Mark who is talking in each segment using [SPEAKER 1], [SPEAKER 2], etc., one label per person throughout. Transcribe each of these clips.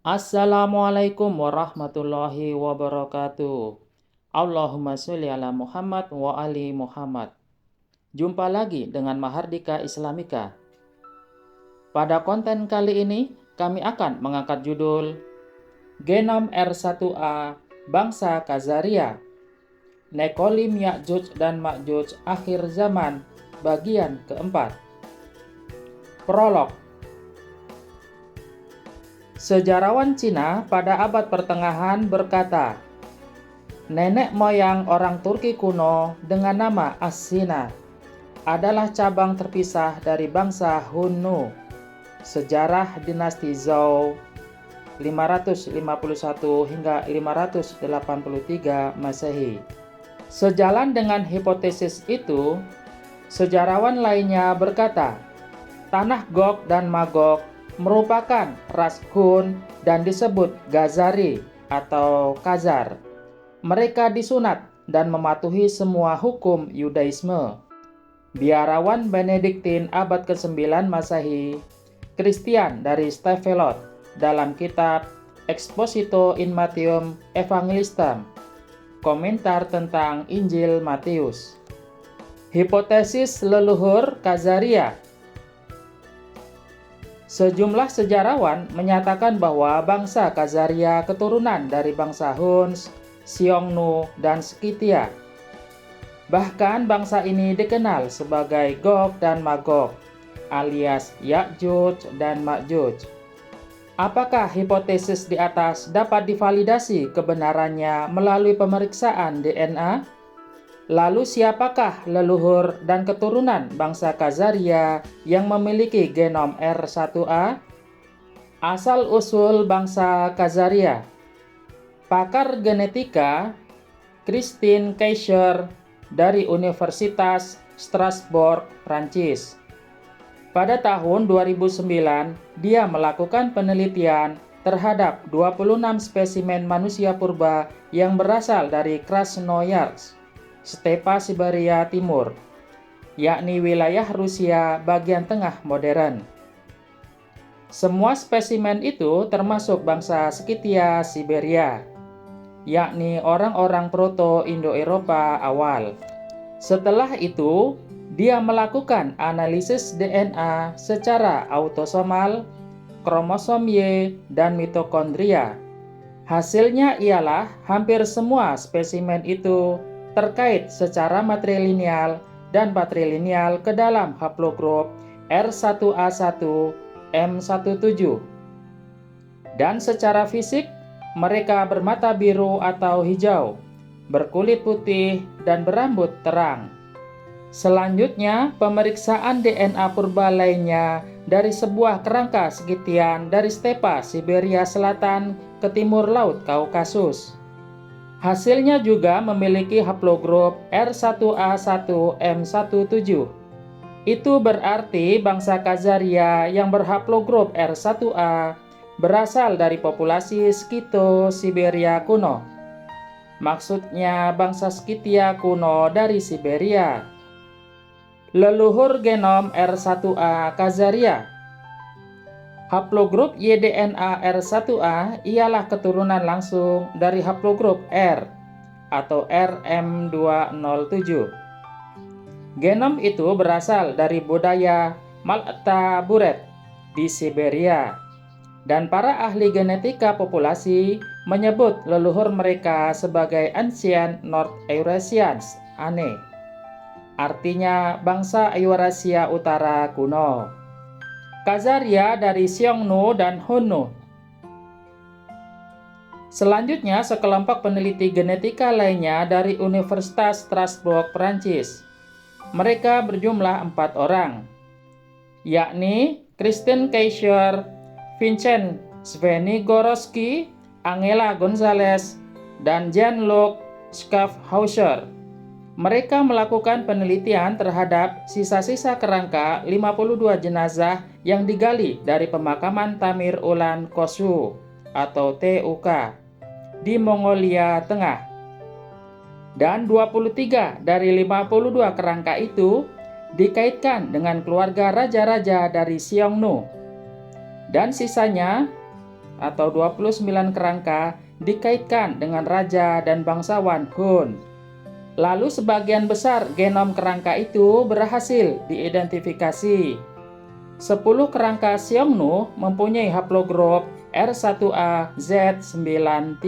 [SPEAKER 1] Assalamualaikum warahmatullahi wabarakatuh. Allahumma sholli ala Muhammad wa ali Muhammad. Jumpa lagi dengan Mahardika Islamika. Pada konten kali ini, kami akan mengangkat judul Genom R1A Bangsa Khazaria, Nekolim Ya'juj dan Ma'juj Akhir Zaman, bagian keempat. Prolog. Sejarawan Cina pada abad pertengahan berkata, nenek moyang orang Turki kuno dengan nama As-Sina adalah cabang terpisah dari bangsa Hunnu. Sejarah dinasti Zhou 551 hingga 583 Masehi. Sejalan dengan hipotesis itu, sejarawan lainnya berkata, tanah Gog dan Magog merupakan ras Hun dan disebut Ghazari atau Khazar. Mereka disunat dan mematuhi semua hukum Yudaisme. Biarawan Benediktin abad ke-9 Masehi, Christian dari Staphelot dalam kitab Expositio in Matthew Evangelistum, komentar tentang Injil Matius. Hipotesis leluhur Khazaria. Sejumlah sejarawan menyatakan bahwa bangsa Khazaria keturunan dari bangsa Huns, Xiongnu, dan Scythia. Bahkan bangsa ini dikenal sebagai Gog dan Magog, alias Ya'juj dan Ma'juj. Apakah hipotesis di atas dapat divalidasi kebenarannya melalui pemeriksaan DNA? Lalu siapakah leluhur dan keturunan bangsa Khazaria yang memiliki genom R1A? Asal-usul bangsa Khazaria. Pakar genetika Christine Kaiser dari Universitas Strasbourg, Prancis. Pada tahun 2009, dia melakukan penelitian terhadap 26 spesimen manusia purba yang berasal dari Krasnoyarsk, Stepa Siberia Timur, yakni wilayah Rusia bagian tengah modern. Semua spesimen itu termasuk bangsa Scythia Siberia, yakni orang-orang Proto-Indo-Eropa awal. Setelah itu, dia melakukan analisis DNA secara autosomal, kromosom Y, dan mitokondria. Hasilnya ialah hampir semua spesimen itu terkait secara matrilineal dan patrilineal ke dalam haplogrup R1A1 M17. Dan secara fisik, mereka bermata biru atau hijau, berkulit putih, dan berambut terang. Selanjutnya, pemeriksaan DNA purba lainnya dari sebuah kerangka Scythian dari stepa Siberia Selatan ke timur Laut Kaukasus. Hasilnya juga memiliki haplogrup R1A1M17. Itu berarti bangsa Khazaria yang berhaplogrup R1A berasal dari populasi Scytho-Siberia kuno. Maksudnya bangsa Scythia kuno dari Siberia. Leluhur genom R1A Khazaria. Haplogrup YDNA R1A ialah keturunan langsung dari haplogrup R atau RM207. Genom itu berasal dari budaya Malta Buret di Siberia, dan para ahli genetika populasi menyebut leluhur mereka sebagai Ancient North Eurasians, ANE, artinya bangsa Eurasia Utara kuno. Khazaria dari Xiongnu dan Hunnu. Selanjutnya, sekelompok peneliti genetika lainnya dari Universitas Strasbourg, Prancis. Mereka berjumlah 4 orang, yakni Christine Kaiser, Vincent Svenigorski, Angela Gonzalez, dan Jean-Luc Schaffhauser. Mereka melakukan penelitian terhadap sisa-sisa kerangka 52 jenazah yang digali dari pemakaman Tamir Ulan Kosu atau TUK di Mongolia Tengah. Dan 23 dari 52 kerangka itu dikaitkan dengan keluarga raja-raja dari Xiongnu. Dan sisanya atau 29 kerangka dikaitkan dengan raja dan bangsawan Hun. Lalu sebagian besar genom kerangka itu berhasil diidentifikasi. 10 kerangka Xiongnu mempunyai haplogrup R1A-Z93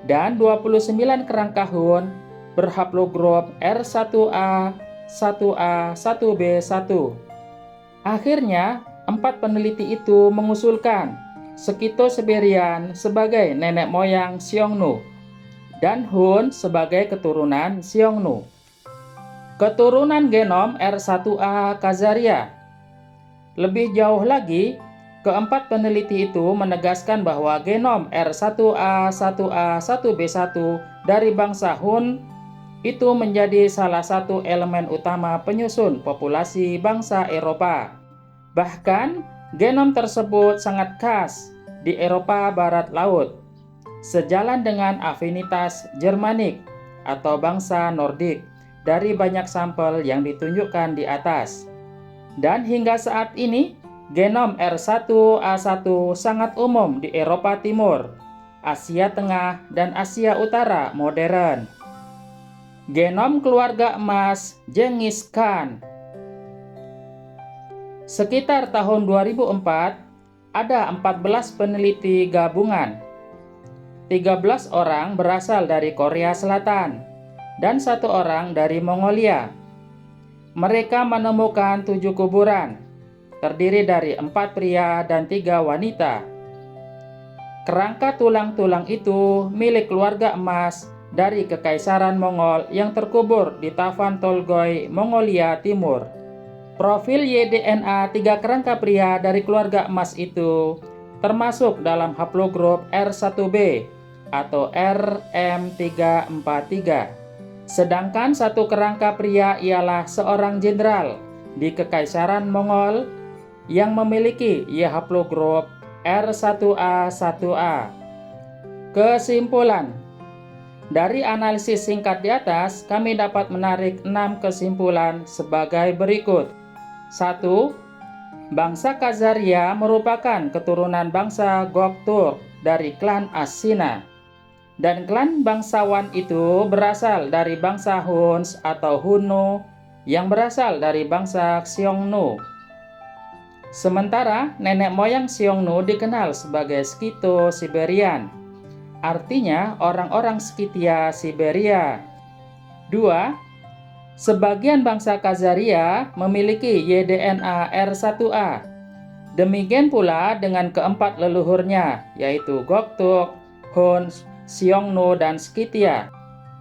[SPEAKER 1] dan 29 kerangka Hun berhaplogrup R1A-1A-1B1. Akhirnya, 4 peneliti itu mengusulkan Scytho-Siberian sebagai nenek moyang Xiongnu dan Hun sebagai keturunan Xiongnu. Keturunan genom R1A Khazaria. Lebih jauh lagi, keempat peneliti itu menegaskan bahwa genom R1A1A1B1 dari bangsa Hun itu menjadi salah satu elemen utama penyusun populasi bangsa Eropa. Bahkan, genom tersebut sangat khas di Eropa Barat Laut, sejalan dengan afinitas Germanik atau bangsa Nordik dari banyak sampel yang ditunjukkan di atas. Dan hingga saat ini, genom R1A1 sangat umum di Eropa Timur, Asia Tengah, dan Asia Utara modern. Genom keluarga emas Genghis Khan. Sekitar tahun 2004, ada 14 peneliti gabungan. 13 orang berasal dari Korea Selatan dan 1 orang dari Mongolia. Mereka menemukan 7 kuburan, terdiri dari 4 pria dan 3 wanita. Kerangka tulang-tulang itu milik keluarga emas dari Kekaisaran Mongol yang terkubur di Tavan Tolgoi, Mongolia Timur. Profil Y-DNA 3 kerangka pria dari keluarga emas itu termasuk dalam haplogrup R1B atau RM343. Sedangkan 1 kerangka pria ialah seorang jenderal di Kekaisaran Mongol yang memiliki Y haplogrup R1A1A. Kesimpulan. Dari analisis singkat di atas, kami dapat menarik 6 kesimpulan sebagai berikut. 1. Bangsa Khazaria merupakan keturunan bangsa Gokturk dari klan Ashina. Dan klan bangsawan itu berasal dari bangsa Huns atau Hunnu yang berasal dari bangsa Xiongnu. Sementara nenek moyang Xiongnu dikenal sebagai Scytho-Siberian, artinya orang-orang Scythia Siberia. 2. Sebagian bangsa Khazaria memiliki Y-DNA R1A. Demikian pula dengan keempat leluhurnya, yaitu Gokturk, Huns, Xiongnu, dan Scythia.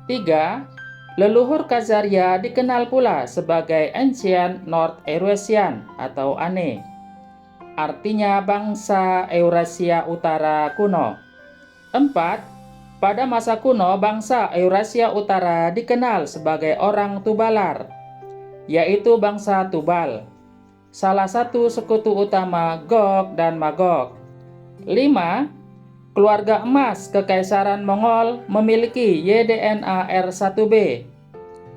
[SPEAKER 1] 3. Leluhur Khazaria dikenal pula sebagai Ancient North Eurasian atau ANE, artinya bangsa Eurasia Utara kuno. 4. Pada masa kuno, bangsa Eurasia Utara dikenal sebagai orang Tubalar, yaitu bangsa Tubal, salah satu sekutu utama Gog dan Magog. 5. Keluarga emas Kekaisaran Mongol memiliki Y-DNA R1B,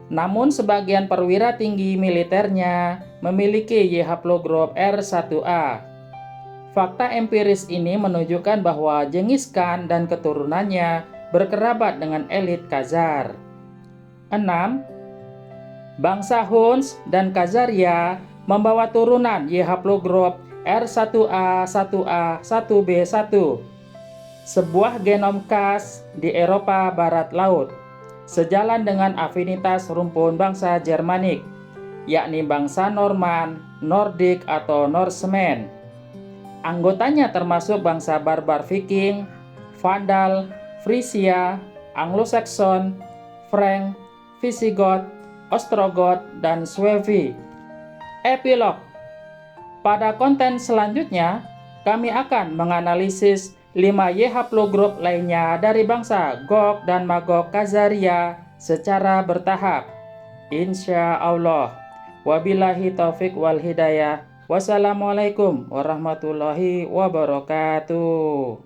[SPEAKER 1] namun sebagian perwira tinggi militernya memiliki Y haplogrup R1A. Fakta empiris ini menunjukkan bahwa Genghis Khan dan keturunannya berkerabat dengan elit Khazar. 6. Bangsa Huns dan Khazaria membawa turunan Y haplogrup R1A1A1B1, sebuah genom khas di Eropa Barat Laut, sejalan dengan afinitas rumpun bangsa Germanik, yakni bangsa Norman, Nordik atau Norsemen. Anggotanya termasuk bangsa barbar Viking, Vandal, Frisia, Anglo-Saxon, Frank, Visigoth, Ostrogoth, dan Suevi. Epilog. Pada konten selanjutnya, kami akan menganalisis 5 Y haplogrup lainnya dari bangsa Gog dan Magog Khazaria secara bertahap. Insya Allah. Wabillahi taufik wal hidayah. Wassalamualaikum warahmatullahi wabarakatuh.